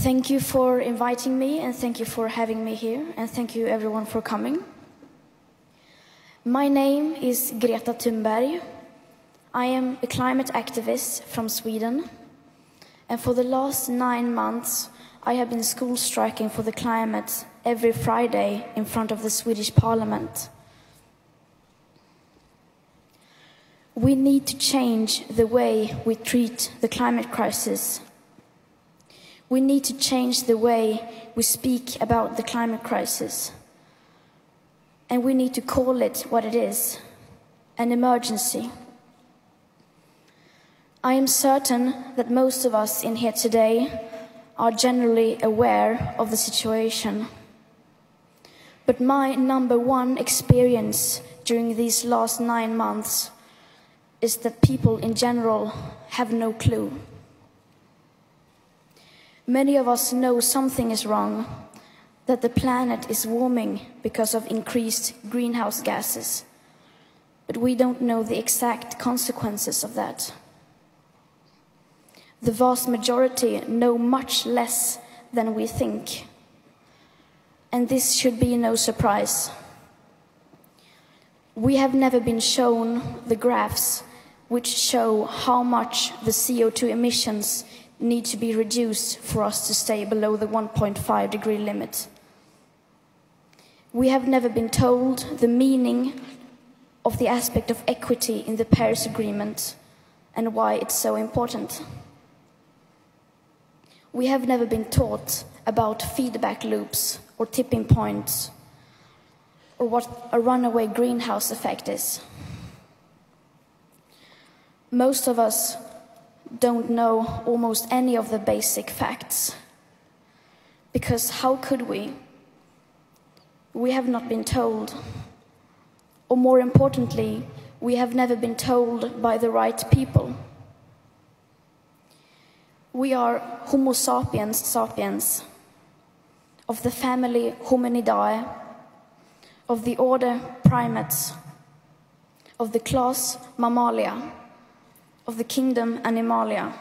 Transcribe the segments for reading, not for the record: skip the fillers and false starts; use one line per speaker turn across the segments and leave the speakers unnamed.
Thank you for inviting me, and thank you for having me here, and thank you everyone for coming. My name is Greta Thunberg. I am a climate activist from Sweden, and for the last 9 months I have been school striking for the climate every Friday in front of the Swedish Parliament. We need to change the way we treat the climate crisis. We need to change the way we speak about the climate crisis. And we need to call it what it is, an emergency. I am certain that most of us in here today are generally aware of the situation. But my number one experience during these last 9 months is that people in general have no clue. Many of us know something is wrong, that the planet is warming because of increased greenhouse gases, but we don't know the exact consequences of that. The vast majority know much less than we think, and this should be no surprise. We have never been shown the graphs which show how much the CO2 emissions need to be reduced for us to stay below the 1.5 degree limit. We have never been told the meaning of the aspect of equity in the Paris Agreement and why it's so important. We have never been taught about feedback loops or tipping points or what a runaway greenhouse effect is. Most of us don't know almost any of the basic facts. Because how could we? We have not been told. Or more importantly, we have never been told by the right people. We are Homo sapiens sapiens, of the family Hominidae, of the order Primates, of the class Mammalia, of the kingdom Animalia.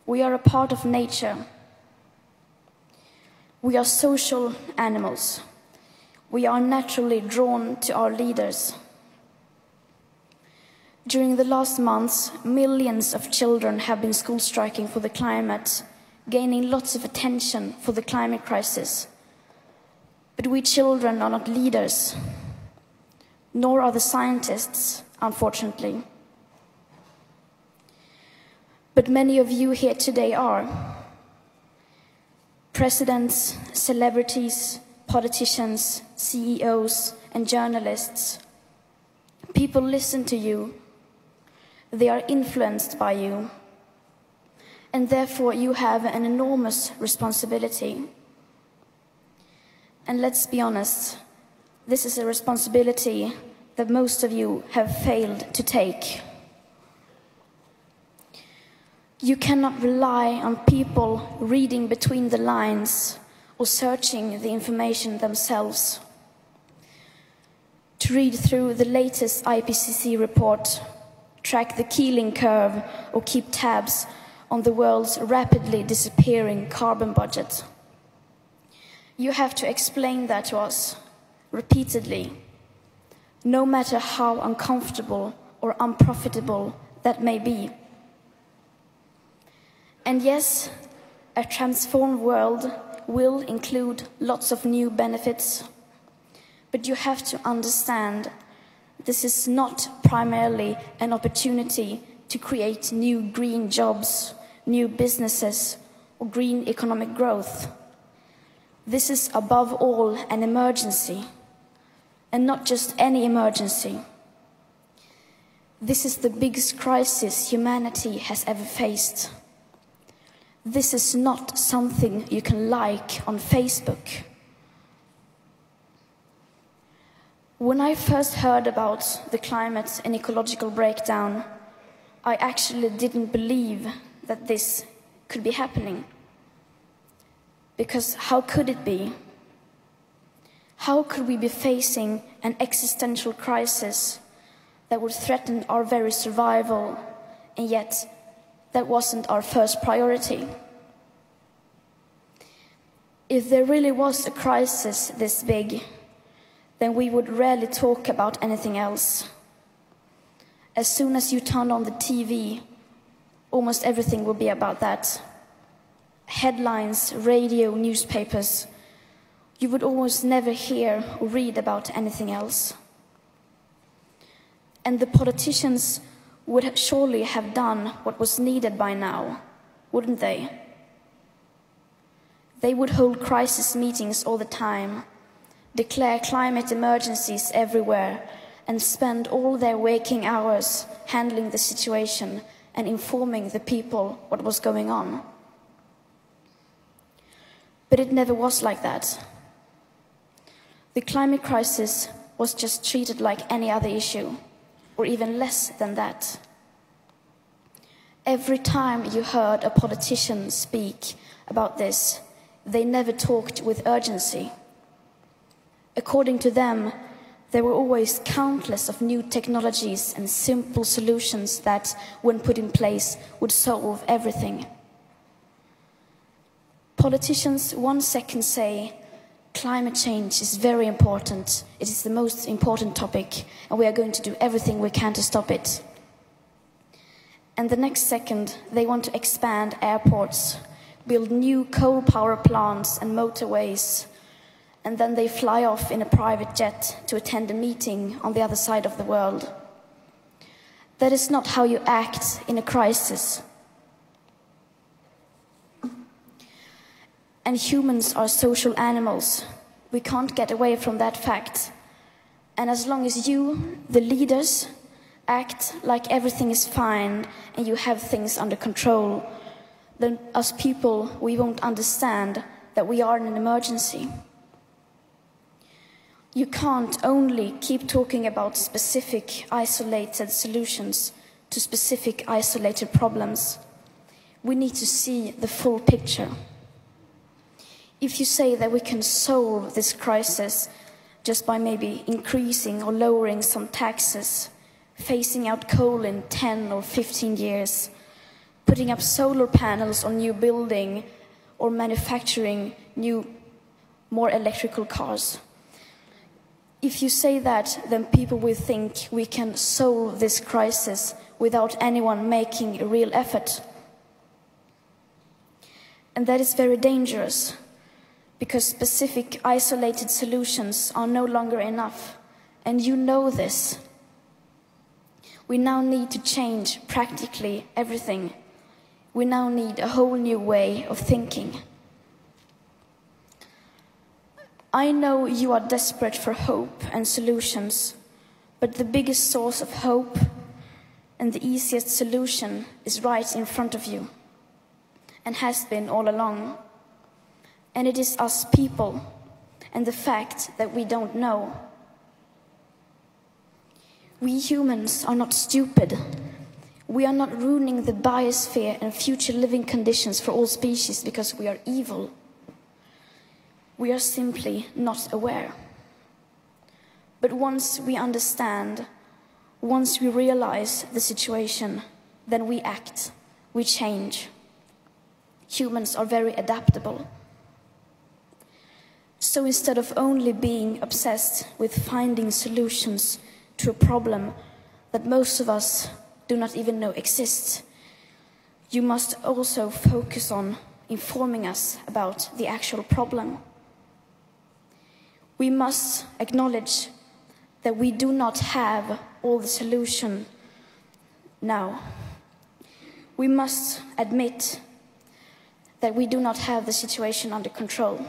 We are a part of nature. We are social animals. We are naturally drawn to our leaders. During the last months, millions of children have been school striking for the climate, gaining lots of attention for the climate crisis. But we children are not leaders, nor are the scientists, unfortunately. But many of you here today are. Presidents, celebrities, politicians, CEOs, and journalists. People listen to you. They are influenced by you. And therefore you have an enormous responsibility. And let's be honest, this is a responsibility that most of you have failed to take. You cannot rely on people reading between the lines or searching the information themselves. To read through the latest IPCC report, track the Keeling curve, or keep tabs on the world's rapidly disappearing carbon budget. You have to explain that to us repeatedly, no matter how uncomfortable or unprofitable that may be. And yes, a transformed world will include lots of new benefits, but you have to understand this is not primarily an opportunity to create new green jobs, new businesses, or green economic growth. This is above all an emergency, and not just any emergency. This is the biggest crisis humanity has ever faced. This is not something you can like on Facebook. When I first heard about the climate and ecological breakdown, I actually didn't believe that this could be happening. Because how could it be? How could we be facing an existential crisis that would threaten our very survival, and yet that wasn't our first priority? If there really was a crisis this big, then we would rarely talk about anything else. As soon as you turn on the TV, almost everything will be about that. Headlines, radio, newspapers. You would almost never hear or read about anything else. And the politicians would surely have done what was needed by now, wouldn't they? They would hold crisis meetings all the time, declare climate emergencies everywhere, and spend all their waking hours handling the situation and informing the people what was going on. But it never was like that. The climate crisis was just treated like any other issue, or even less than that. Every time you heard a politician speak about this, they never talked with urgency. According to them, there were always countless of new technologies and simple solutions that, when put in place, would solve everything. Politicians 1 second say, climate change is very important, it is the most important topic, and we are going to do everything we can to stop it. And the next second, they want to expand airports, build new coal power plants and motorways, and then they fly off in a private jet to attend a meeting on the other side of the world. That is not how you act in a crisis. And humans are social animals. We can't get away from that fact. And as long as you, the leaders, act like everything is fine and you have things under control, then us people, we won't understand that we are in an emergency. You can't only keep talking about specific isolated solutions to specific isolated problems. We need to see the full picture. If you say that we can solve this crisis just by maybe increasing or lowering some taxes, phasing out coal in 10 or 15 years, putting up solar panels on new building, or manufacturing new, more electrical cars. If you say that, then people will think we can solve this crisis without anyone making a real effort. And that is very dangerous, because specific isolated solutions are no longer enough, and you know this. We now need to change practically everything. We now need a whole new way of thinking. I know you are desperate for hope and solutions, but the biggest source of hope and the easiest solution is right in front of you, and has been all along. And it is us people, and the fact that we don't know. We humans are not stupid. We are not ruining the biosphere and future living conditions for all species because we are evil. We are simply not aware. But once we understand, once we realize the situation, then we act, we change. Humans are very adaptable. So instead of only being obsessed with finding solutions to a problem that most of us do not even know exists, you must also focus on informing us about the actual problem. We must acknowledge that we do not have all the solution now. We must admit that we do not have the situation under control.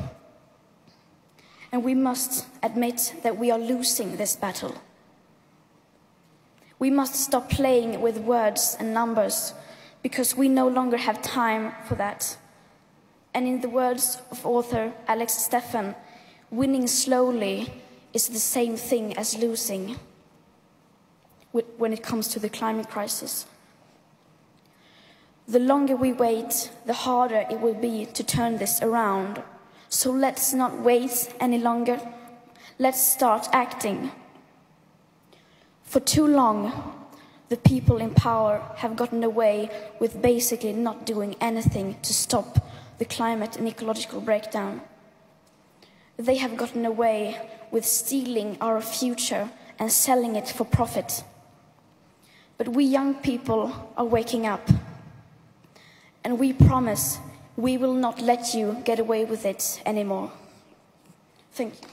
And we must admit that we are losing this battle. We must stop playing with words and numbers, because we no longer have time for that. And in the words of author Alex Steffen, winning slowly is the same thing as losing when it comes to the climate crisis. The longer we wait, the harder it will be to turn this around. So let's not wait any longer. Let's start acting. For too long, the people in power have gotten away with basically not doing anything to stop the climate and ecological breakdown. They have gotten away with stealing our future and selling it for profit. But we young people are waking up, and we promise we will not let you get away with it anymore. Thank you.